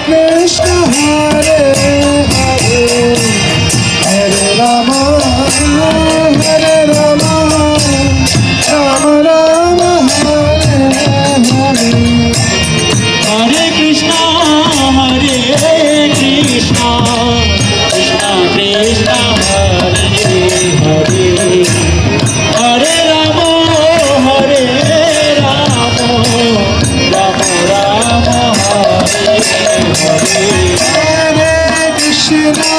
Krishna Hare Hare Hare Ram Ram Ram Hare Hare Hare Krishna Krishna Krishna Hare Hare Hare Ram Ram Ram Hare Hare Hare Krishna